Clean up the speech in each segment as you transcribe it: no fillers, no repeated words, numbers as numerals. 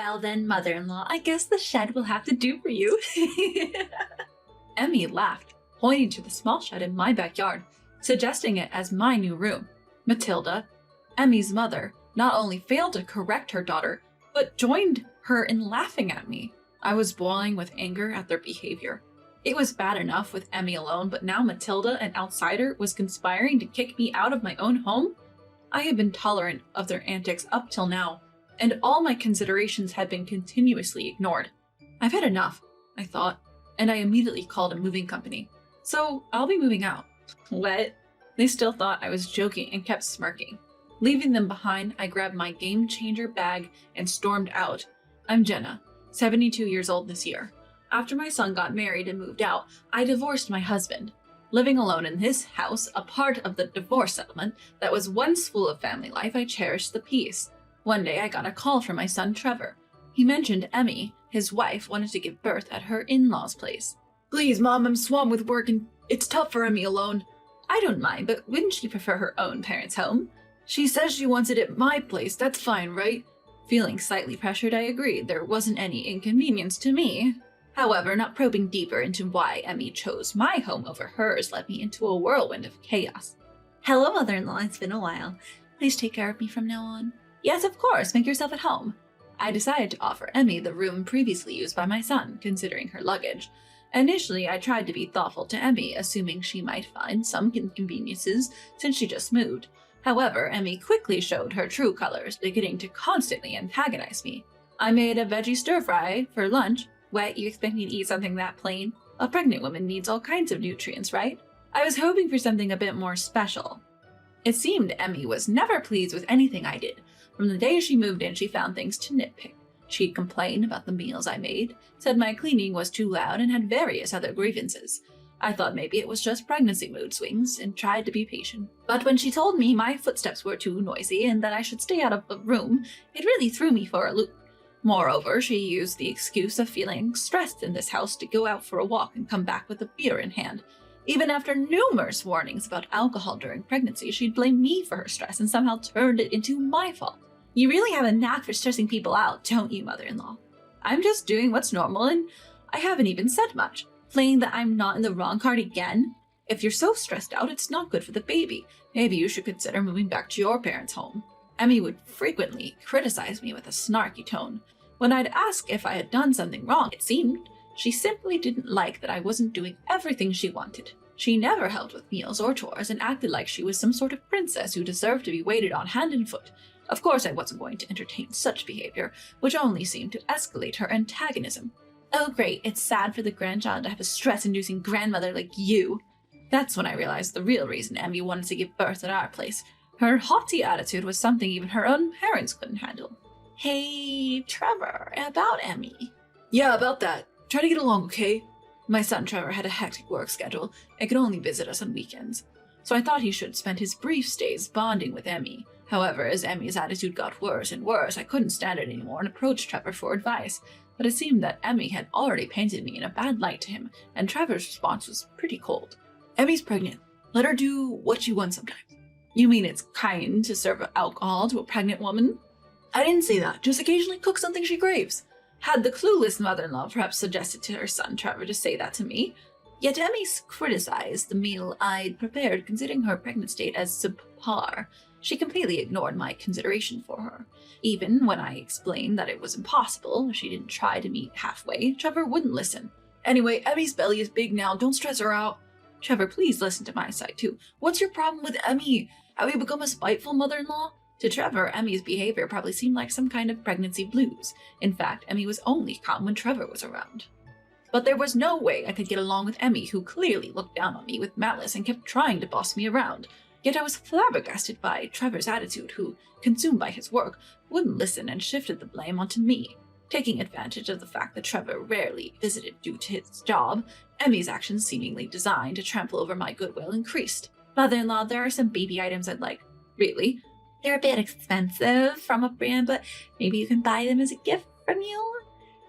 Well then, mother-in-law, I guess the shed will have to do for you. Emmy laughed, pointing to the small shed in my backyard, suggesting it as my new room. Matilda, Emmy's mother, not only failed to correct her daughter, but joined her in laughing at me. I was boiling with anger at their behavior. It was bad enough with Emmy alone, but now Matilda, an outsider, was conspiring to kick me out of my own home? I had been tolerant of their antics up till now, and all my considerations had been continuously ignored. I've had enough, I thought, and I immediately called a moving company. So I'll be moving out. What? They still thought I was joking and kept smirking. Leaving them behind, I grabbed my game changer bag and stormed out. I'm Jenna, 72 years old this year. After my son got married and moved out, I divorced my husband. Living alone in this house, a part of the divorce settlement that was once full of family life, I cherished the peace. One day I got a call from my son Trevor. He mentioned Emmy, his wife, wanted to give birth at her in-laws' place. Please, Mom, I'm swamped with work and it's tough for Emmy alone. I don't mind, but wouldn't she prefer her own parents' home? She says she wants it at my place, that's fine, right? Feeling slightly pressured, I agreed. There wasn't any inconvenience to me. However, not probing deeper into why Emmy chose my home over hers led me into a whirlwind of chaos. Hello, mother-in-law, it's been a while. Please take care of me from now on. Yes, of course, make yourself at home. I decided to offer Emmy the room previously used by my son, considering her luggage. Initially, I tried to be thoughtful to Emmy, assuming she might find some inconveniences since she just moved. However, Emmy quickly showed her true colors, beginning to constantly antagonize me. I made a veggie stir-fry for lunch. What, you expect me to eat something that plain? A pregnant woman needs all kinds of nutrients, right? I was hoping for something a bit more special. It seemed Emmy was never pleased with anything I did. From the day she moved in, she found things to nitpick. She'd complain about the meals I made, said my cleaning was too loud, and had various other grievances. I thought maybe it was just pregnancy mood swings and tried to be patient. But when she told me my footsteps were too noisy and that I should stay out of the room, it really threw me for a loop. Moreover, she used the excuse of feeling stressed in this house to go out for a walk and come back with a beer in hand. Even after numerous warnings about alcohol during pregnancy, she'd blame me for her stress and somehow turned it into my fault. You really have a knack for stressing people out, don't you, mother-in-law? I'm just doing what's normal and I haven't even said much. Playing that I'm not in the wrong card again? If you're so stressed out, it's not good for the baby. Maybe you should consider moving back to your parents' home. Emmy would frequently criticize me with a snarky tone. When I'd ask if I had done something wrong, it seemed she simply didn't like that I wasn't doing everything she wanted. She never helped with meals or chores and acted like she was some sort of princess who deserved to be waited on hand and foot. Of course, I wasn't going to entertain such behavior, which only seemed to escalate her antagonism. Oh great, it's sad for the grandchild to have a stress-inducing grandmother like you. That's when I realized the real reason Emmy wanted to give birth at our place. Her haughty attitude was something even her own parents couldn't handle. Hey, Trevor, about Emmy. Yeah, about that. Try to get along, okay? My son Trevor had a hectic work schedule and could only visit us on weekends, so I thought he should spend his brief stays bonding with Emmy. However, as Emmy's attitude got worse and worse, I couldn't stand it anymore and approached Trevor for advice. But it seemed that Emmy had already painted me in a bad light to him, and Trevor's response was pretty cold. Emmy's pregnant. Let her do what she wants sometimes. You mean it's kind to serve alcohol to a pregnant woman? I didn't say that. Just occasionally cook something she craves. Had the clueless mother-in-law perhaps suggested to her son Trevor to say that to me? Yet Emmy criticized the meal I'd prepared, considering her pregnant state as subpar. She completely ignored my consideration for her. Even when I explained that it was impossible, she didn't try to meet halfway. Trevor wouldn't listen. Anyway, Emmy's belly is big now. Don't stress her out. Trevor, please listen to my side too. What's your problem with Emmy? Have you become a spiteful mother-in-law? To Trevor, Emmy's behavior probably seemed like some kind of pregnancy blues. In fact, Emmy was only calm when Trevor was around. But there was no way I could get along with Emmy, who clearly looked down on me with malice and kept trying to boss me around. Yet I was flabbergasted by Trevor's attitude, who, consumed by his work, wouldn't listen and shifted the blame onto me. Taking advantage of the fact that Trevor rarely visited due to his job, Emmy's actions, seemingly designed to trample over my goodwill, increased. Mother-in-law, there are some baby items I'd like. Really? They're a bit expensive from a brand, but maybe you can buy them as a gift from you?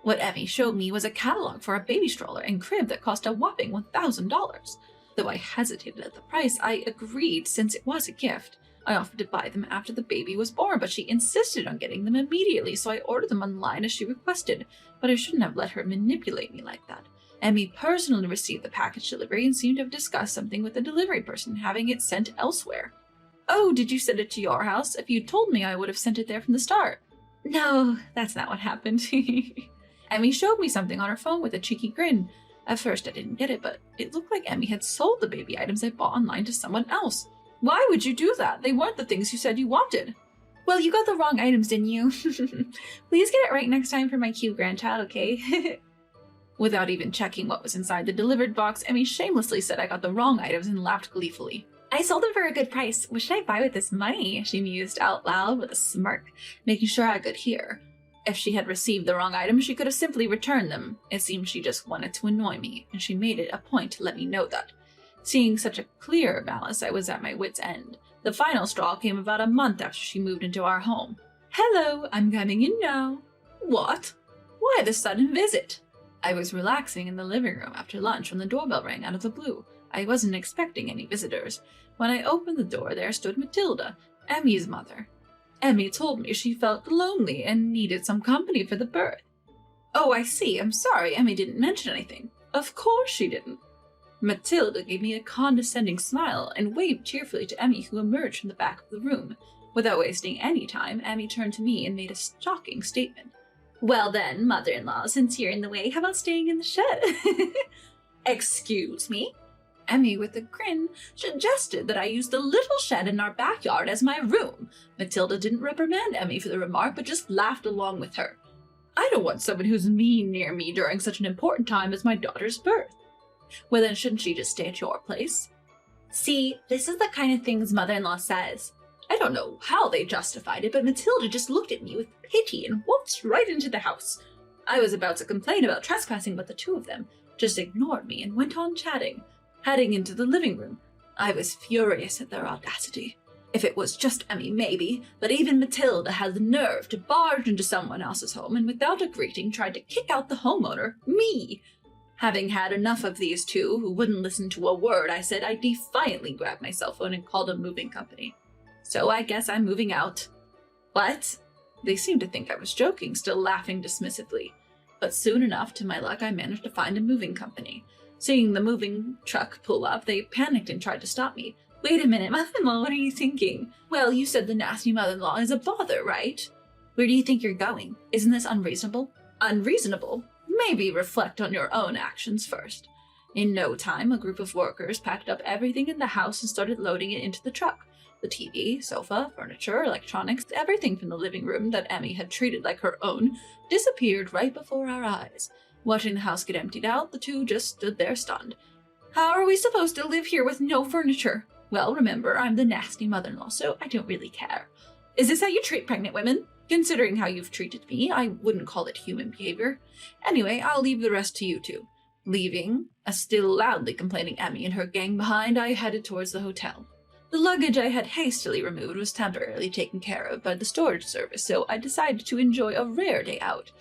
What Emmy showed me was a catalog for a baby stroller and crib that cost a whopping $1,000. Though I hesitated at the price, I agreed since it was a gift. I offered to buy them after the baby was born, but she insisted on getting them immediately, so I ordered them online as she requested. But I shouldn't have let her manipulate me like that. Emmy personally received the package delivery and seemed to have discussed something with the delivery person, having it sent elsewhere. Oh, did you send it to your house? If you'd told me, I would have sent it there from the start. No, that's not what happened. Emmy showed me something on her phone with a cheeky grin. At first I didn't get it, but it looked like Emmy had sold the baby items I bought online to someone else. Why would you do that? They weren't the things you said you wanted. Well, you got the wrong items, didn't you? Please get it right next time for my cute grandchild, okay? Without even checking what was inside the delivered box, Emmy shamelessly said I got the wrong items and laughed gleefully. I sold them for a good price. What should I buy with this money? She mused out loud with a smirk, making sure I could hear. If she had received the wrong items, she could have simply returned them. It seemed she just wanted to annoy me, and she made it a point to let me know that. Seeing such a clear malice, I was at my wit's end. The final straw came about a month after she moved into our home. Hello, I'm coming in now. What? Why the sudden visit? I was relaxing in the living room after lunch when the doorbell rang out of the blue. I wasn't expecting any visitors. When I opened the door, there stood Matilda, Emmy's mother. Emmy told me she felt lonely and needed some company for the birth. Oh, I see. I'm sorry. Emmy didn't mention anything. Of course she didn't. Matilda gave me a condescending smile and waved cheerfully to Emmy, who emerged from the back of the room. Without wasting any time, Emmy turned to me and made a shocking statement. Well then, mother-in-law, since you're in the way, how about staying in the shed? Excuse me? Emmy, with a grin, suggested that I use the little shed in our backyard as my room. Matilda didn't reprimand Emmy for the remark, but just laughed along with her. I don't want someone who's mean near me during such an important time as my daughter's birth. Well, then shouldn't she just stay at your place? See, this is the kind of things mother-in-law says. I don't know how they justified it, but Matilda just looked at me with pity and waltzed right into the house. I was about to complain about trespassing, but the two of them just ignored me and went on chatting. Heading into the living room, I was furious at their audacity. If it was just Emmy, maybe, but even Matilda had the nerve to barge into someone else's home and without a greeting tried to kick out the homeowner, me. Having had enough of these two who wouldn't listen to a word I said, I defiantly grabbed my cell phone and called a moving company. So I guess I'm moving out. What? They seemed to think I was joking, still laughing dismissively. But soon enough, to my luck, I managed to find a moving company. Seeing the moving truck pull up, they panicked and tried to stop me. Wait a minute, mother-in-law, what are you thinking? Well, you said the nasty mother-in-law is a bother, right? Where do you think you're going? Isn't this unreasonable? Unreasonable? Maybe reflect on your own actions first. In no time, a group of workers packed up everything in the house and started loading it into the truck. The TV, sofa, furniture, electronics, everything from the living room that Emmy had treated like her own, disappeared right before our eyes. Watching the house get emptied out, the two just stood there stunned. How are we supposed to live here with no furniture? Well, remember, I'm the nasty mother-in-law, so I don't really care. Is this how you treat pregnant women? Considering how you've treated me, I wouldn't call it human behavior. Anyway, I'll leave the rest to you two. Leaving a still loudly complaining Emmy and her gang behind, I headed towards the hotel. The luggage I had hastily removed was temporarily taken care of by the storage service, so I decided to enjoy a rare day out.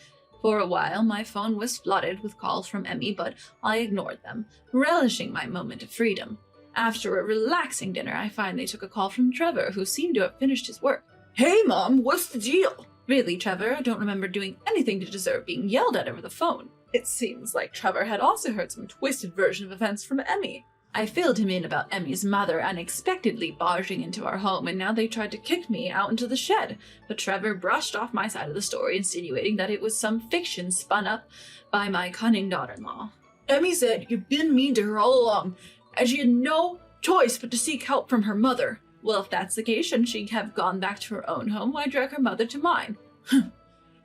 For a while, my phone was flooded with calls from Emmy, but I ignored them, relishing my moment of freedom. After a relaxing dinner, I finally took a call from Trevor, who seemed to have finished his work. Hey, Mom, what's the deal? Really, Trevor, I don't remember doing anything to deserve being yelled at over the phone. It seems like Trevor had also heard some twisted version of events from Emmy. I filled him in about Emmy's mother unexpectedly barging into our home, and now they tried to kick me out into the shed, but Trevor brushed off my side of the story, insinuating that it was some fiction spun up by my cunning daughter-in-law. Emmy said you'd been mean to her all along, and she had no choice but to seek help from her mother. Well, if that's the case, shouldn't she have gone back to her own home? Why drag her mother to mine?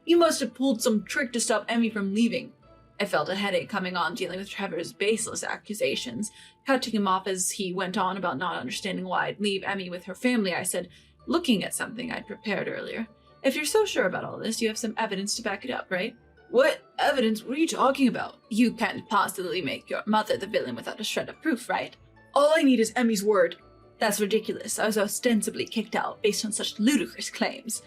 You must have pulled some trick to stop Emmy from leaving. I felt a headache coming on dealing with Trevor's baseless accusations. Cutting him off as he went on about not understanding why I'd leave Emmy with her family, I said, looking at something I'd prepared earlier. If you're so sure about all this, you have some evidence to back it up, right? What evidence? What are you talking about? You can't possibly make your mother the villain without a shred of proof, right? All I need is Emmy's word. That's ridiculous. I was ostensibly kicked out based on such ludicrous claims.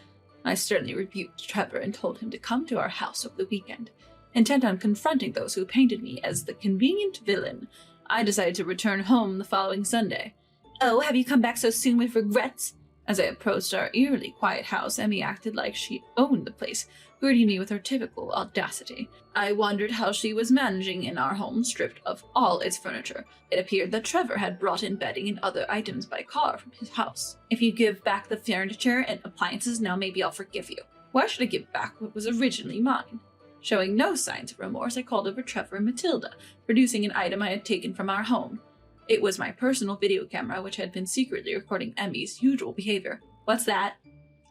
I sternly rebuked Trevor and told him to come to our house over the weekend. Intent on confronting those who painted me as the convenient villain, I decided to return home the following Sunday. Oh, have you come back so soon with regrets? As I approached our eerily quiet house, Emmy acted like she owned the place, greeting me with her typical audacity. I wondered how she was managing in our home stripped of all its furniture. It appeared that Trevor had brought in bedding and other items by car from his house. If you give back the furniture and appliances now, maybe I'll forgive you. Why should I give back what was originally mine? Showing no signs of remorse, I called over Trevor and Matilda, producing an item I had taken from our home. It was my personal video camera, which had been secretly recording Emmy's usual behavior. What's that?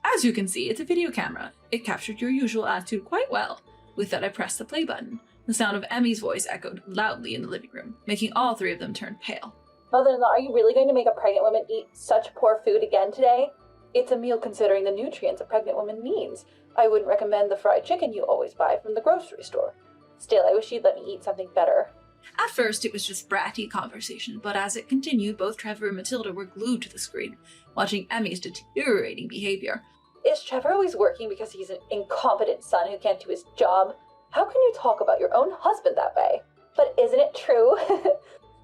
As you can see, it's a video camera. It captured your usual attitude quite well. With that, I pressed the play button. The sound of Emmy's voice echoed loudly in the living room, making all three of them turn pale. Mother-in-law, are you really going to make a pregnant woman eat such poor food again today? It's a meal considering the nutrients a pregnant woman needs. I wouldn't recommend the fried chicken you always buy from the grocery store. Still, I wish you'd let me eat something better. At first, it was just bratty conversation, but as it continued, both Trevor and Matilda were glued to the screen, watching Emmy's deteriorating behavior. Is Trevor always working because he's an incompetent son who can't do his job? How can you talk about your own husband that way? But isn't it true?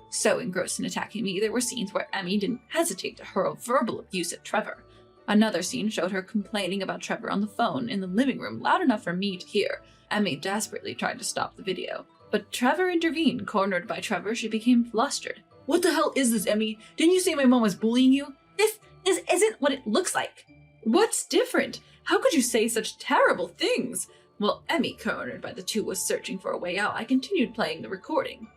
So engrossed in attacking me, there were scenes where Emmy didn't hesitate to hurl verbal abuse at Trevor. Another scene showed her complaining about Trevor on the phone in the living room, loud enough for me to hear. Emmy desperately tried to stop the video, but Trevor intervened. Cornered by Trevor, she became flustered. What the hell is this, Emmy? Didn't you say my mom was bullying you? This isn't what it looks like. What's different? How could you say such terrible things? While Emmy, cornered by the two, was searching for a way out, I continued playing the recording.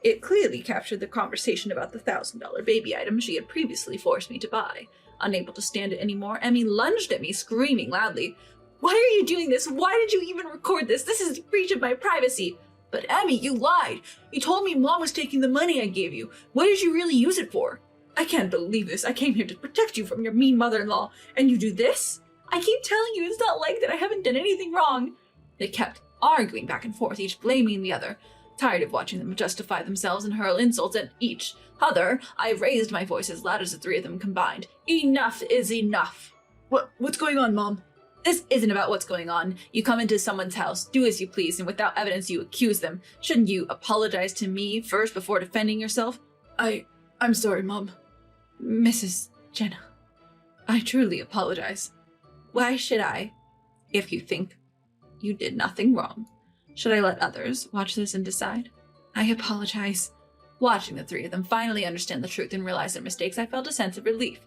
It clearly captured the conversation about the $1,000 baby item she had previously forced me to buy. Unable to stand it anymore, Emmy lunged at me, screaming loudly, "Why are you doing this? Why did you even record this? This is a breach of my privacy." "But Emmy, you lied. You told me Mom was taking the money I gave you. What did you really use it for?" "I can't believe this. I came here to protect you from your mean mother-in-law, and you do this?" "I keep telling you it's not like that. I haven't done anything wrong." They kept arguing back and forth, each blaming the other. Tired of watching them justify themselves and hurl insults at each other, I raised my voice as loud as the three of them combined. "Enough is enough." What's going on, Mom?" "This isn't about what's going on. You come into someone's house, do as you please, and without evidence you accuse them. Shouldn't you apologize to me first before defending yourself?" I'm sorry, Mom." "Mrs. Jenna, I truly apologize." "Why should I? If you think you did nothing wrong. Should I let others watch this and decide?" "I apologize." Watching the three of them finally understand the truth and realize their mistakes, I felt a sense of relief.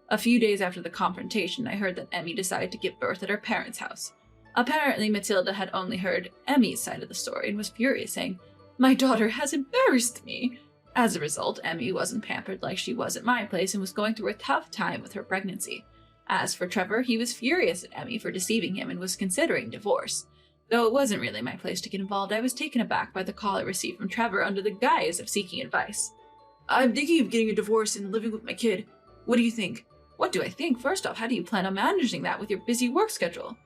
A few days after the confrontation, I heard that Emmy decided to give birth at her parents' house. Apparently, Matilda had only heard Emmy's side of the story and was furious, saying, "My daughter has embarrassed me." As a result, Emmy wasn't pampered like she was at my place and was going through a tough time with her pregnancy. As for Trevor, he was furious at Emmy for deceiving him and was considering divorce. Though it wasn't really my place to get involved, I was taken aback by the call I received from Trevor under the guise of seeking advice. "I'm thinking of getting a divorce and living with my kid. What do you think?" "What do I think? First off, how do you plan on managing that with your busy work schedule?"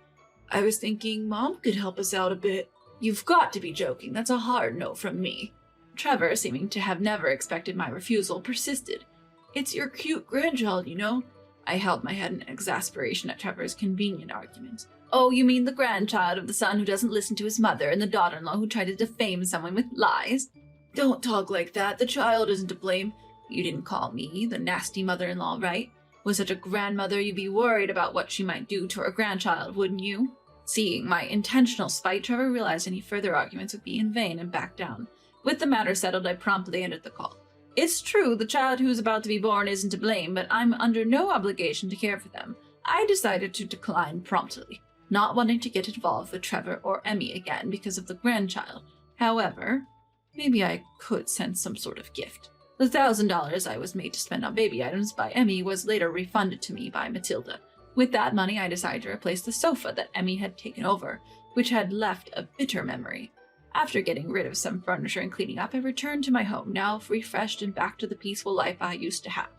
"I was thinking Mom could help us out a bit." "You've got to be joking. That's a hard no from me." Trevor, seeming to have never expected my refusal, persisted. "It's your cute grandchild, you know." I held my head in exasperation at Trevor's convenient argument. "Oh, you mean the grandchild of the son who doesn't listen to his mother and the daughter-in-law who tried to defame someone with lies?" "Don't talk like that. The child isn't to blame. You didn't call me the nasty mother-in-law, right? With such a grandmother, you'd be worried about what she might do to her grandchild, wouldn't you?" Seeing my intentional spite, Trevor realized any further arguments would be in vain and backed down. With the matter settled, I promptly ended the call. "It's true the child who's about to be born isn't to blame, but I'm under no obligation to care for them." I decided to decline promptly, not wanting to get involved with Trevor or Emmy again because of the grandchild. However, maybe I could send some sort of gift. The $1,000 I was made to spend on baby items by Emmy was later refunded to me by Matilda. With that money, I decided to replace the sofa that Emmy had taken over, which had left a bitter memory. After getting rid of some furniture and cleaning up, I returned to my home, now refreshed and back to the peaceful life I used to have.